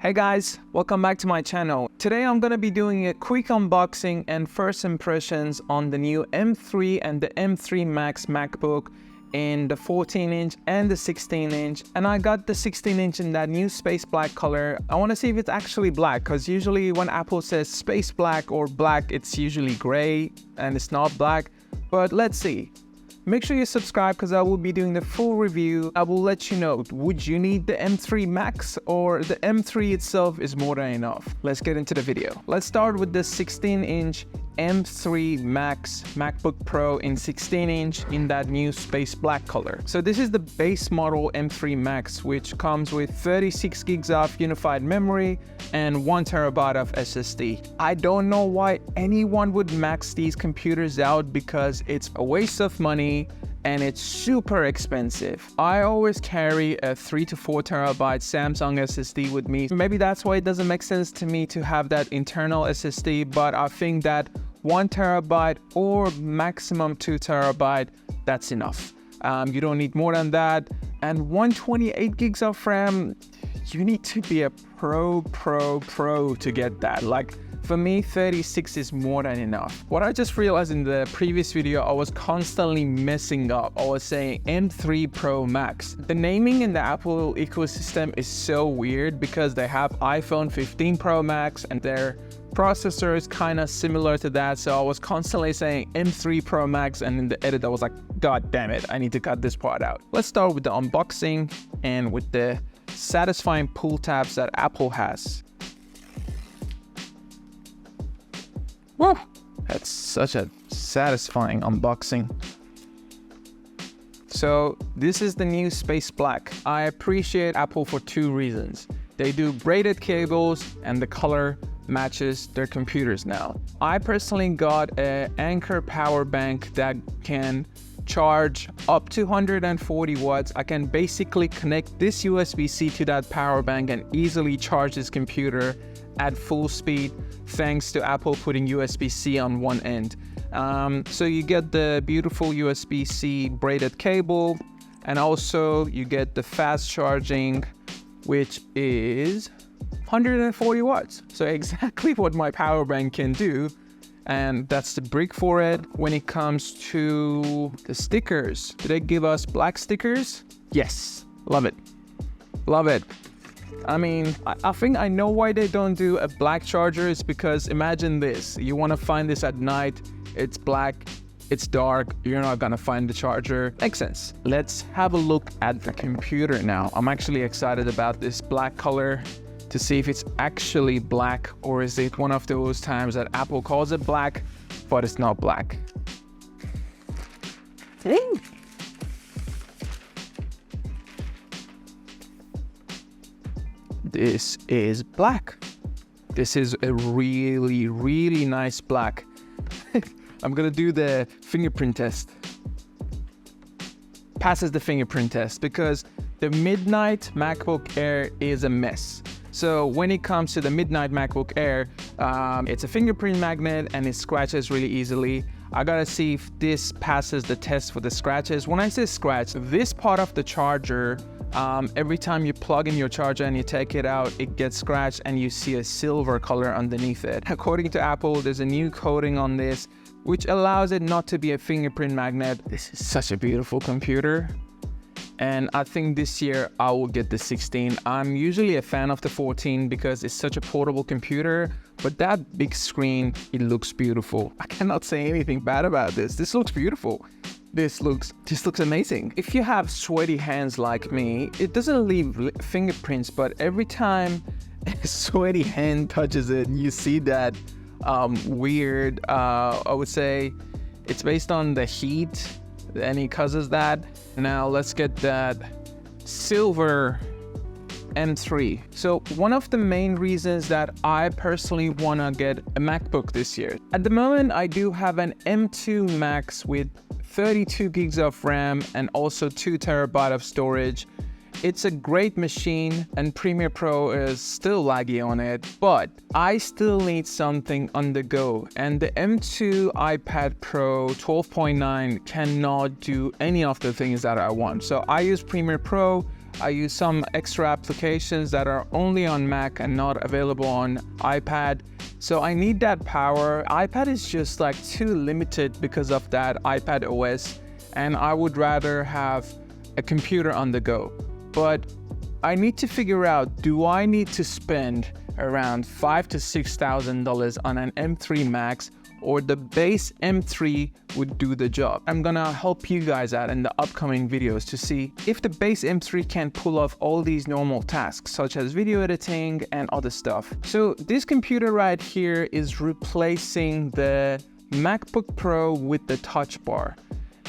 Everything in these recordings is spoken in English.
Hey guys, welcome back to my channel. Today I'm gonna be doing a quick unboxing and first impressions on the new M3 and the M3 Max MacBook in the 14-inch and the 16-inch. And I got the 16-inch in that new space black color. I wanna see if it's actually black, because usually when Apple says space black or black, it's usually gray and it's not black. But let's see. Make sure you subscribe because I will be doing the full review. I will let you know, would you need the M3 Max or the M3 itself is more than enough? Let's get into the video. Let's start with the 16-inch M3 Max MacBook Pro in 16-inch in that new space black color. So this is the base model M3 Max, which comes with 36 gigs of unified memory and 1 terabyte of SSD. I don't know why anyone would max these computers out because it's a waste of money and it's super expensive. I always carry a 3 to 4 terabyte Samsung SSD with me. Maybe that's why it doesn't make sense to me to have that internal SSD, but I think that 1 terabyte or maximum 2 terabyte, that's enough. You don't need more than that. And 128 gigs of RAM, you need to be a pro to get that. Like, for me, 36 is more than enough. What I just realized in the previous video, I was constantly messing up. I was saying M3 Pro Max. The naming in the Apple ecosystem is so weird because they have iPhone 15 Pro Max and their processor is kind of similar to that. So I was constantly saying M3 Pro Max, and in the edit I was like, God damn it, I need to cut this part out. Let's start with the unboxing and with the satisfying pull tabs that Apple has. Whoa, that's such a satisfying unboxing. So this is the new space black. I appreciate Apple for two reasons. They do braided cables and the color matches their computers now. I personally got an Anker power bank that can charge up to 140 watts. I can basically connect this USB-C to that power bank and easily charge this computer at full speed, thanks to Apple putting USB-C on one end. So you get the beautiful USB-C braided cable, and also you get the fast charging, which is 140 watts. So exactly what my power bank can do. And that's the brick for it. When it comes to the stickers, do they give us black stickers? Yes, love it. Love it. I mean, I think I know why they don't do a black charger. It's because imagine this, you want to find this at night, it's black, it's dark, you're not gonna find the charger. Makes sense. Let's have a look at the computer now. I'm actually excited about this black color to see if it's actually black, or is it one of those times that Apple calls it black, but it's not black. This is black. This is a really nice black. I'm gonna do the fingerprint test. Passes the fingerprint test because the Midnight MacBook Air is a mess. So when it comes to the Midnight MacBook Air, it's a fingerprint magnet and it scratches really easily. I gotta see if this passes the test for the scratches. When I say scratch, this part of the charger, every time you plug in your charger and you take it out, it gets scratched and you see a silver color underneath it. According to Apple, there's a new coating on this, which allows it not to be a fingerprint magnet. This is such a beautiful computer. And I think this year I will get the 16. I'm usually a fan of the 14 because it's such a portable computer, but that big screen, it looks beautiful. I cannot say anything bad about this. This looks beautiful. This looks amazing. If you have sweaty hands like me, it doesn't leave fingerprints, but every time a sweaty hand touches it, you see that weird, I would say it's based on the heat, and it causes that. Now let's get that silver M3. So one of the main reasons that I personally want to get a MacBook this year. At the moment, I do have an M2 Max with 32 gigs of RAM and also 2 terabyte of storage. It's a great machine and Premiere Pro is still laggy on it, but I still need something on the go, and the M2 iPad Pro 12.9 cannot do any of the things that I want. So I use Premiere Pro, I use some extra applications that are only on Mac and not available on iPad. So I need that power. iPad is just like too limited because of that iPad OS, and I would rather have a computer on the go. But I need to figure out, do I need to spend around $5,000 to $6,000 on an M3 Max, or the base M3 would do the job? I'm gonna help you guys out in the upcoming videos to see if the base M3 can pull off all these normal tasks such as video editing and other stuff. So this computer right here is replacing the MacBook Pro with the Touch Bar.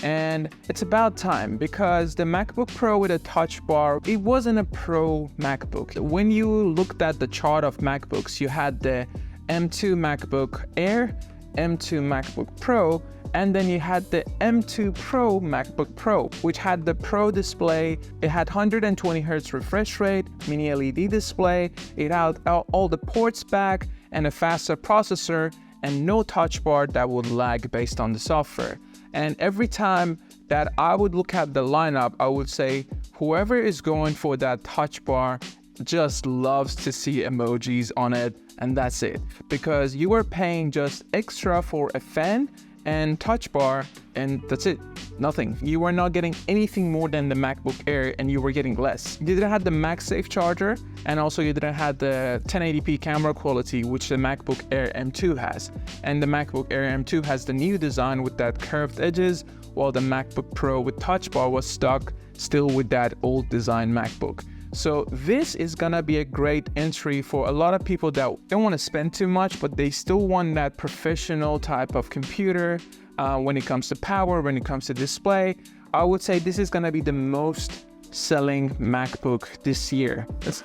And it's about time, because the MacBook Pro with a Touch Bar, it wasn't a Pro MacBook. When you looked at the chart of MacBooks, you had the M2 MacBook Air, M2 MacBook Pro, and then you had the M2 Pro MacBook Pro, which had the Pro display. It had 120 Hz refresh rate, mini LED display, it had all the ports back, and a faster processor, and no touch bar that would lag based on the software. And every time that I would look at the lineup, I would say whoever is going for that touch bar just loves to see emojis on it, and that's it. Because you were paying just extra for a fan and touch bar, and that's it. Nothing. You were not getting anything more than the MacBook Air, and you were getting less. You didn't have the MagSafe charger, and also you didn't have the 1080p camera quality, which the MacBook Air M2 has. And the MacBook Air M2 has the new design with that curved edges, while the MacBook Pro with touch bar was stuck still with that old design MacBook. So this is gonna be a great entry for a lot of people that don't want to spend too much, but they still want that professional type of computer when it comes to power, when it comes to display. I would say this is gonna be the most selling MacBook this year. Let's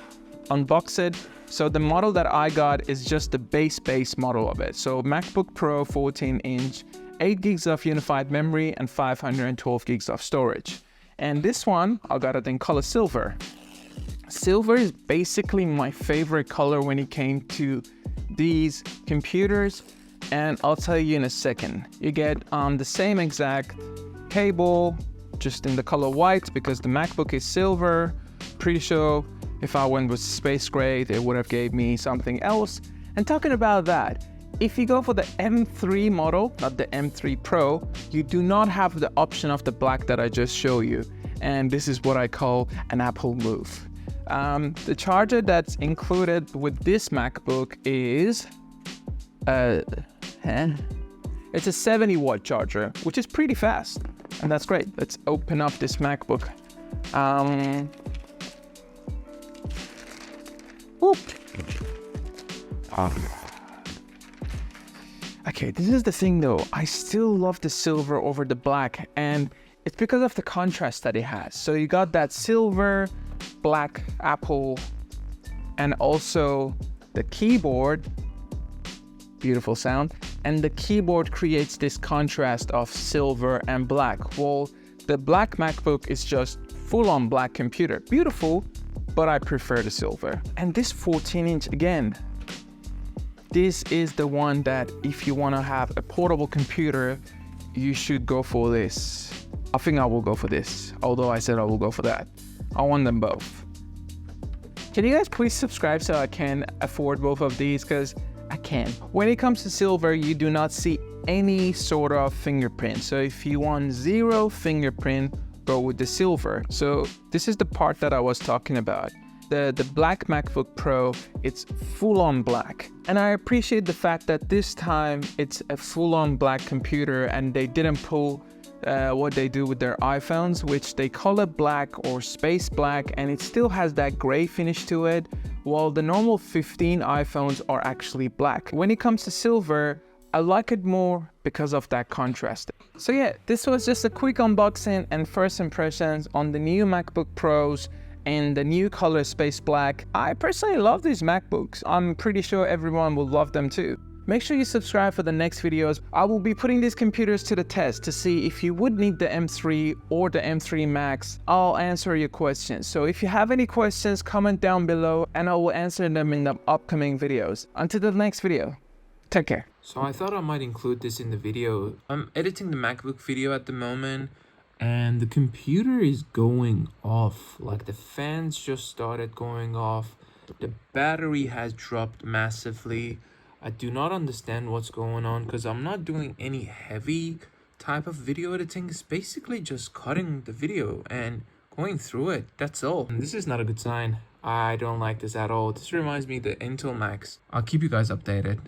unbox it. So the model that I got is just the base model of it. So MacBook Pro 14-inch, 8 gigs of unified memory and 512 gigs of storage. And this one, I got it in color silver. Silver is basically my favorite color when it came to these computers, and I'll tell you in a second. You get the same exact cable, just in the color white, because the MacBook is silver. Pretty sure if I went with space gray, they would have gave me something else. And talking about that, if you go for the M3 model, not the M3 Pro, you do not have the option of the black that I just showed you. And this is what I call an Apple move. The charger that's included with this MacBook is it's a 70-watt charger, which is pretty fast, and that's great. Let's open up this MacBook. Okay, this is the thing though. I still love the silver over the black, and it's because of the contrast that it has. So you got that silver, black Apple, and also the keyboard, beautiful sound, and the keyboard creates this contrast of silver and black. Well, the black MacBook is just full-on black computer, beautiful, but I prefer the silver. And this 14-inch, again, this is the one that if you want to have a portable computer, you should go for this. I think I will go for this, although I said I will go for that. I want them both. Can you guys please subscribe so I can afford both of these, because I can. When it comes to silver, you do not see any sort of fingerprint. So if you want zero fingerprint, go with the silver. So this is the part that I was talking about. The black MacBook Pro, it's full-on black. And I appreciate the fact that this time it's a full-on black computer and they didn't pull what they do with their iPhones, which they color black or space black, and it still has that gray finish to it, while the normal 15 iPhones are actually black. When it comes to silver, I like it more because of that contrast. So yeah, this was just a quick unboxing and first impressions on the new MacBook Pros and the new color space black. I personally love these MacBooks. I'm pretty sure everyone will love them too. Make sure you subscribe for the next videos. I will be putting these computers to the test to see if you would need the M3 or the M3 Max. I'll answer your questions. So if you have any questions, comment down below and I will answer them in the upcoming videos. Until the next video, take care. So I thought I might include this in the video. I'm editing the MacBook video at the moment. and the computer is going off. Like the fans just started going off. The battery has dropped massively. I do not understand what's going on because I'm not doing any heavy type of video editing. It's basically just cutting the video and going through it. That's all. And this is not a good sign. I don't like this at all. This reminds me of the Intel Max. I'll keep you guys updated.